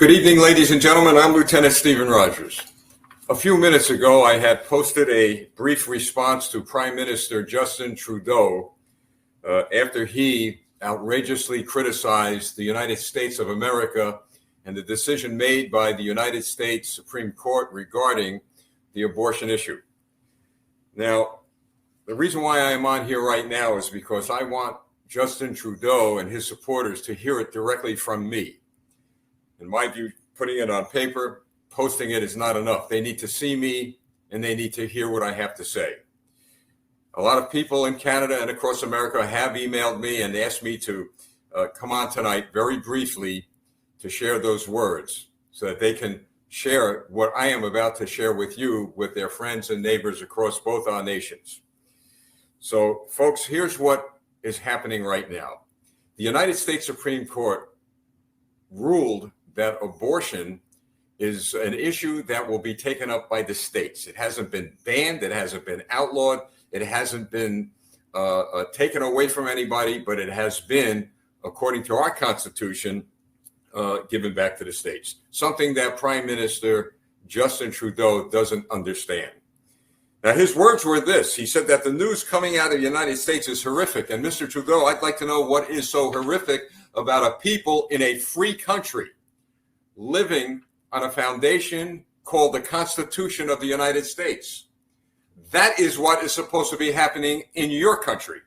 Good evening, ladies and gentlemen. I'm Lieutenant Stephen Rogers. A few minutes ago, I had posted a brief response to Prime Minister Justin Trudeau after he outrageously criticized the United States of America and the decision made by the United States Supreme Court regarding the abortion issue. Now, the reason why I am on here right now is because I want Justin Trudeau and his supporters to hear it directly from me. In my view, putting it on paper, posting it is not enough. They need to see me and they need to hear what I have to say. A lot of people in Canada and across America have emailed me and asked me to come on tonight very briefly to share those words so that they can share what I am about to share with you with their friends and neighbors across both our nations. So, folks, here's what is happening right now. The United States Supreme Court ruled that abortion is an issue that will be taken up by the states. It hasn't been banned. It hasn't been outlawed. It hasn't been taken away from anybody, but it has been, according to our Constitution, given back to the states. Something that Prime Minister Justin Trudeau doesn't understand. Now, his words were this. He said that the news coming out of the United States is horrific. And Mr. Trudeau, I'd like to know what is so horrific about a people in a free country living on a foundation called the Constitution of the United States. That is what is supposed to be happening in your country.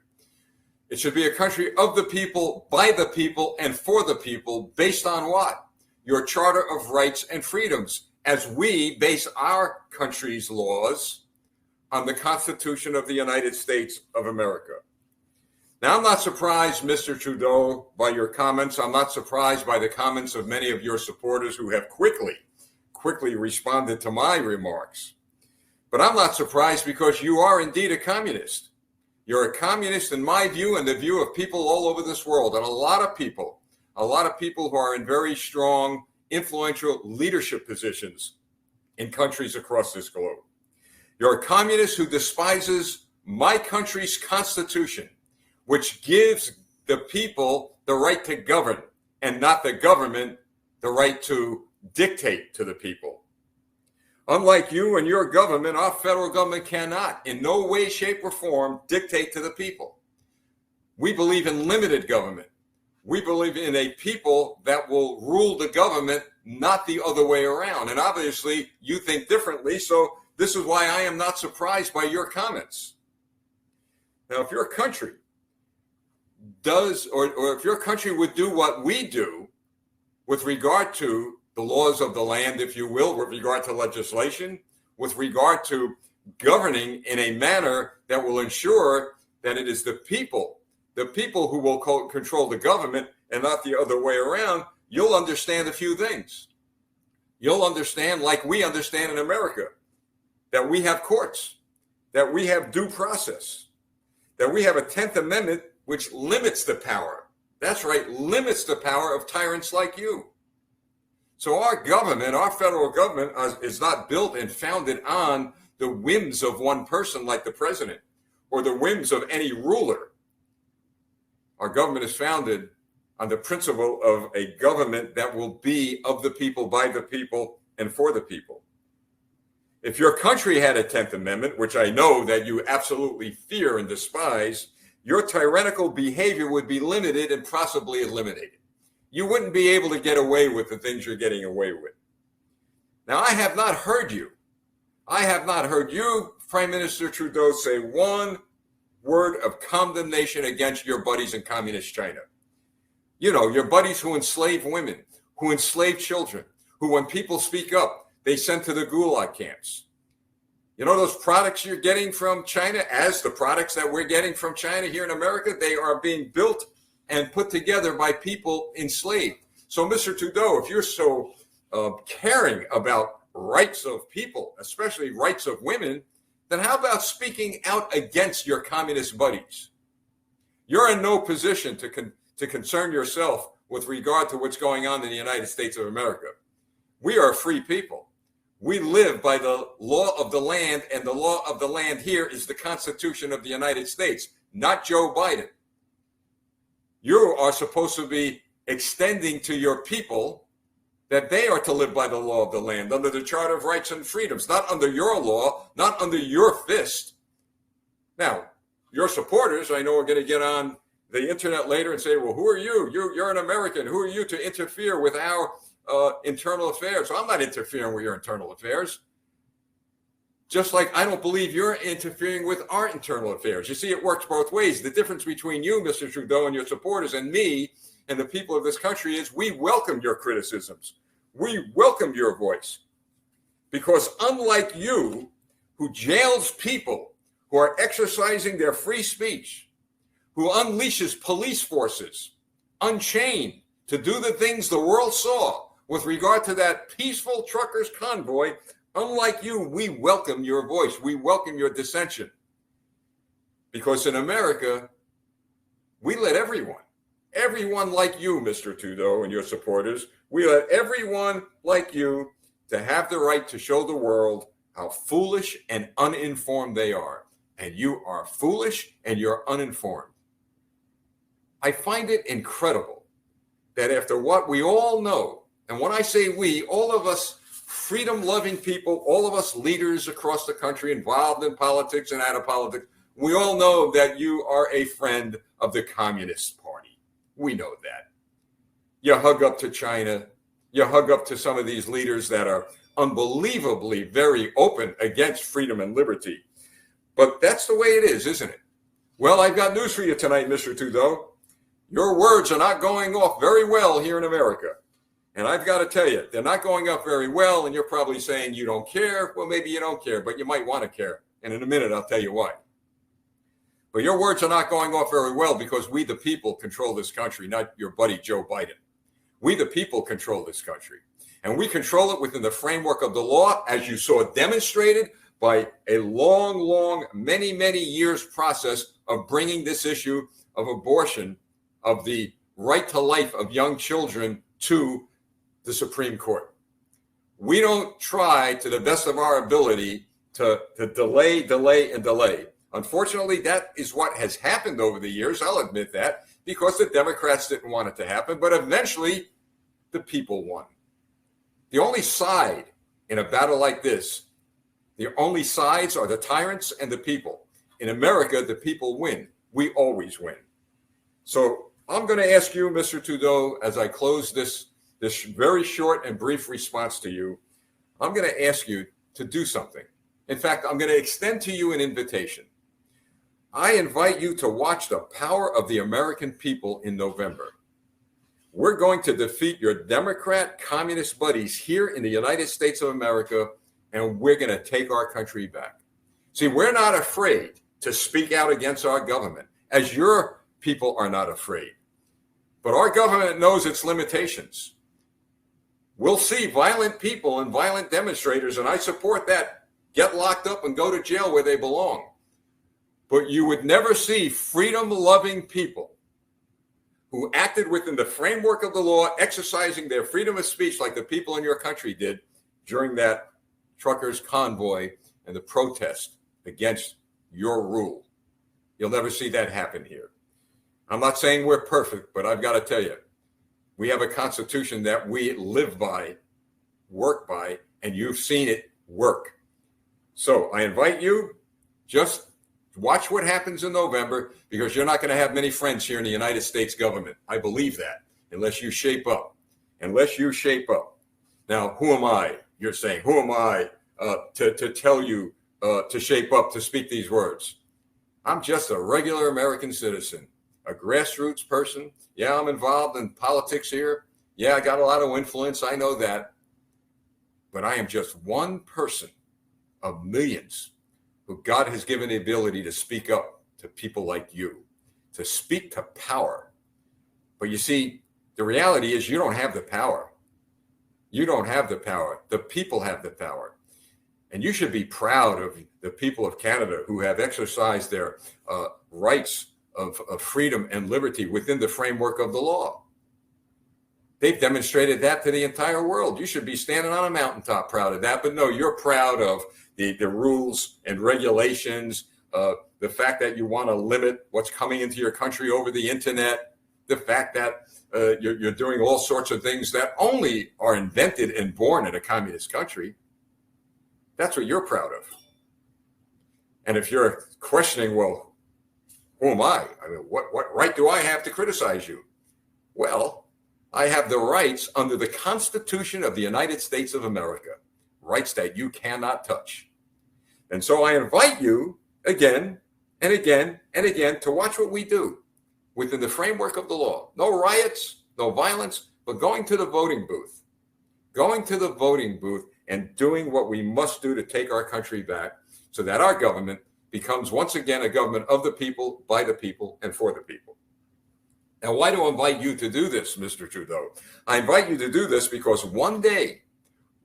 It should be a country of the people, by the people, and for the people, based on what? Your Charter of Rights and Freedoms, as we base our country's laws on the Constitution of the United States of America. Now, I'm not surprised, Mr. Trudeau, by your comments. I'm not surprised by the comments of many of your supporters who have quickly responded to my remarks. But I'm not surprised because you are indeed a communist. You're a communist in my view and the view of people all over this world. And a lot of people who are in very strong, influential leadership positions in countries across this globe. You're a communist who despises my country's Constitution, which gives the people the right to govern and not the government the right to dictate to the people. Unlike you and your government, our federal government cannot, in no way, shape, or form, dictate to the people. We believe in limited government. We believe in a people that will rule the government, not the other way around. And obviously, you think differently, so this is why I am not surprised by your comments. Now, if your country does, or if your country would do what we do with regard to the laws of the land, if you will, with regard to legislation, with regard to governing in a manner that will ensure that it is the people who will control the government and not the other way around, you'll understand a few things. You'll understand, like we understand in America, that we have courts, that we have due process, that we have a 10th Amendment which limits the power. That's right, limits the power of tyrants like you. So our government, our federal government, is not built and founded on the whims of one person like the president or the whims of any ruler. Our government is founded on the principle of a government that will be of the people, by the people, and for the people. If your country had a 10th Amendment, which I know that you absolutely fear and despise, your tyrannical behavior would be limited and possibly eliminated. You wouldn't be able to get away with the things you're getting away with. Now, I have not heard you, Prime Minister Trudeau, say one word of condemnation against your buddies in communist China. You know, your buddies who enslave women, who enslave children, who, when people speak up, they send to the gulag camps. You know, those products you're getting from China, as the products that we're getting from China here in America, they are being built and put together by people enslaved. So, Mr. Trudeau, if you're so caring about rights of people, especially rights of women, then how about speaking out against your communist buddies? You're in no position to concern yourself with regard to what's going on in the United States of America. We are free people. We live by the law of the land, and the law of the land here is the Constitution of the United States, not Joe Biden. You are supposed to be extending to your people that they are to live by the law of the land, under the Charter of Rights and Freedoms, not under your law, not under your fist. Now, your supporters, I know, are going to get on the internet later and say, well, who are you? You're an American. Who are you to interfere with our internal affairs? So I'm not interfering with your internal affairs. Just like I don't believe you're interfering with our internal affairs. You see, it works both ways. The difference between you, Mr. Trudeau, and your supporters, and me and the people of this country is we welcome your criticisms. We welcome your voice. Because unlike you, who jails people who are exercising their free speech, who unleashes police forces unchained to do the things the world saw with regard to that peaceful truckers convoy, unlike you, we welcome your voice. We welcome your dissension. Because in America, we let everyone like you, Mr. Trudeau, and your supporters, we let everyone like you to have the right to show the world how foolish and uninformed they are. And you are foolish and you're uninformed. I find it incredible that after what we all know, and when I say we, all of us freedom-loving people, all of us leaders across the country involved in politics and out of politics, we all know that you are a friend of the Communist Party. We know that. You hug up to China. You hug up to some of these leaders that are unbelievably very open against freedom and liberty. But that's the way it is, isn't it? Well, I've got news for you tonight, Mr. Trudeau. Your words are not going off very well here in America. And I've got to tell you, they're not going up very well. And you're probably saying you don't care. Well, maybe you don't care, but you might want to care. And in a minute, I'll tell you why. But your words are not going off very well because we, the people, control this country, not your buddy Joe Biden. We, the people, control this country. And we control it within the framework of the law, as you saw demonstrated by a long, many years process of bringing this issue of abortion, of the right to life of young children to the Supreme Court. We don't try to the best of our ability to delay. Unfortunately, that is what has happened over the years. I'll admit that, because the Democrats didn't want it to happen, but eventually the people won. The only side in a battle like this, the only sides are the tyrants and the people. In America, the people win. We always win. So I'm going to ask you, Mr. Trudeau, as I close this very short and brief response to you, I'm going to ask you to do something. In fact, I'm going to extend to you an invitation. I invite you to watch the power of the American people in November. We're going to defeat your Democrat communist buddies here in the United States of America, and we're going to take our country back. See, we're not afraid to speak out against our government, as your people are not afraid. But our government knows its limitations. We'll see violent people and violent demonstrators, and I support that, get locked up and go to jail where they belong. But you would never see freedom-loving people who acted within the framework of the law, exercising their freedom of speech like the people in your country did during that truckers' convoy and the protest against your rule. You'll never see that happen here. I'm not saying we're perfect, but I've got to tell you, we have a constitution that we live by, work by, and you've seen it work. So I invite you, just watch what happens in November, because you're not going to have many friends here in the United States government. I believe that, unless you shape up. Now, who am I? You're saying, who am I to tell you to shape up, to speak these words? I'm just a regular American citizen, a grassroots person. Yeah, I'm involved in politics here. Yeah, I got a lot of influence. I know that. But I am just one person of millions who God has given the ability to speak up to people like you, to speak to power. But you see, the reality is you don't have the power. You don't have the power. The people have the power. And you should be proud of the people of Canada who have exercised their rights of freedom and liberty within the framework of the law. They've demonstrated that to the entire world. You should be standing on a mountaintop proud of that. But no, you're proud of the rules and regulations, the fact that you want to limit what's coming into your country over the internet. the fact that you're doing all sorts of things that only are invented and born in a communist country. That's what you're proud of. And if you're questioning, well, who am I? I mean, what right do I have to criticize you? Well, I have the rights under the Constitution of the United States of America, rights that you cannot touch. And so I invite you again and again and again to watch what we do within the framework of the law. No riots, no violence, but going to the voting booth, and doing what we must do to take our country back so that our government becomes once again a government of the people, by the people, and for the people. Now, why do I invite you to do this, Mr. Trudeau? I invite you to do this because one day,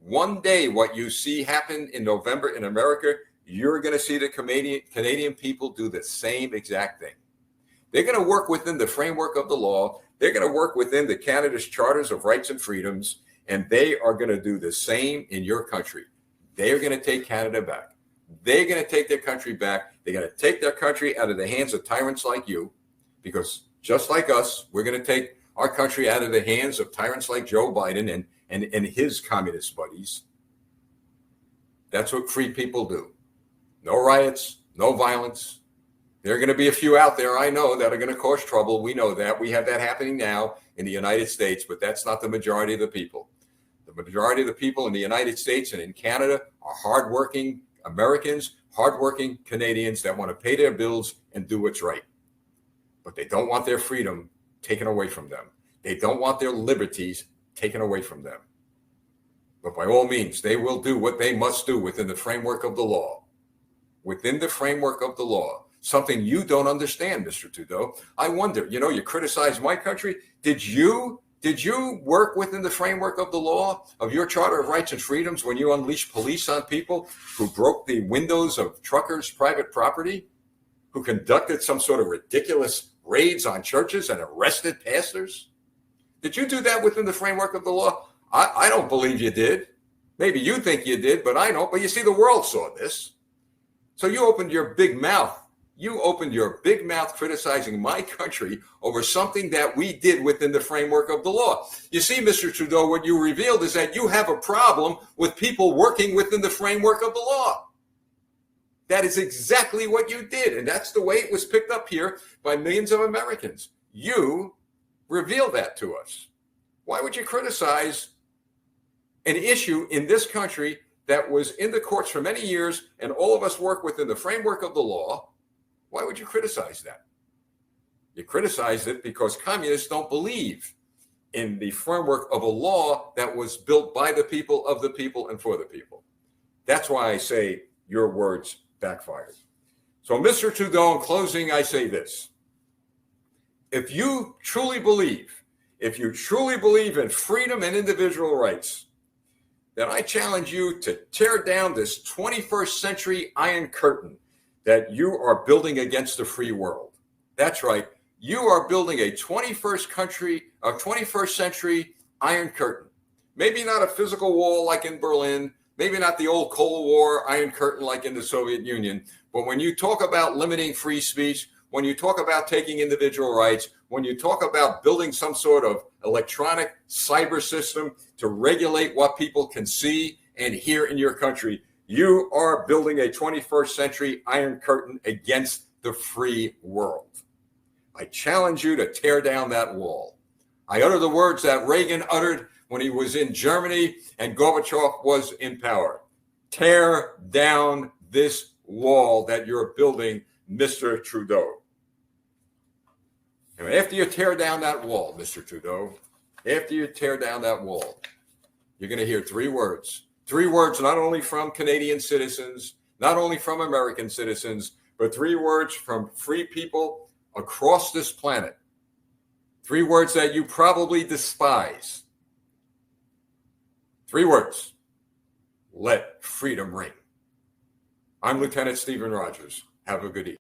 what you see happen in November in America, you're going to see the Canadian people do the same exact thing. They're going to work within the framework of the law. They're going to work within the Canada's Charters of Rights and Freedoms, and they are going to do the same in your country. They are going to take Canada back. They're going to take their country back. They're going to take their country out of the hands of tyrants like you, because just like us, we're going to take our country out of the hands of tyrants like Joe Biden and his communist buddies. That's what free people do. No riots, no violence. There are going to be a few out there, I know, that are going to cause trouble. We know that. We have that happening now in the United States, but that's not the majority of the people. The majority of the people in the United States and in Canada are hardworking Americans, hardworking Canadians that want to pay their bills and do what's right. But they don't want their freedom taken away from them. They don't want their liberties taken away from them. But by all means, they will do what they must do within the framework of the law. Within the framework of the law. Something you don't understand, Mr. Trudeau. I wonder, you criticize my country. Did you work within the framework of the law of your Charter of Rights and Freedoms when you unleashed police on people who broke the windows of truckers' private property, who conducted some sort of ridiculous raids on churches and arrested pastors? Did you do that within the framework of the law? I don't believe you did. Maybe you think you did, but I don't. But you see, the world saw this. So you opened your big mouth. You opened your big mouth criticizing my country over something that we did within the framework of the law. You see, Mr. Trudeau, what you revealed is that you have a problem with people working within the framework of the law. That is exactly what you did. And that's the way it was picked up here by millions of Americans. You revealed that to us. Why would you criticize an issue in this country that was in the courts for many years and all of us work within the framework of the law? Why would you criticize that? You criticize it because communists don't believe in the framework of a law that was built by the people, of the people, and for the people. That's why I say your words backfired. So, Mr. Trudeau, in closing, I say this. If you truly believe in freedom and individual rights, then I challenge you to tear down this 21st century Iron Curtain that you are building against the free world. That's right. You are building a 21st century Iron Curtain. Maybe not a physical wall like in Berlin, maybe not the old Cold War Iron Curtain like in the Soviet Union. But when you talk about limiting free speech, when you talk about taking individual rights, when you talk about building some sort of electronic cyber system to regulate what people can see and hear in your country, you are building a 21st century Iron Curtain against the free world. I challenge you to tear down that wall. I utter the words that Reagan uttered when he was in Germany and Gorbachev was in power. Tear down this wall that you're building, Mr. Trudeau. And after you tear down that wall, Mr. Trudeau, after you tear down that wall, you're going to hear three words. Three words not only from Canadian citizens, not only from American citizens, but three words from free people across this planet. Three words that you probably despise. Three words. Let freedom ring. I'm Lieutenant Stephen Rogers. Have a good evening.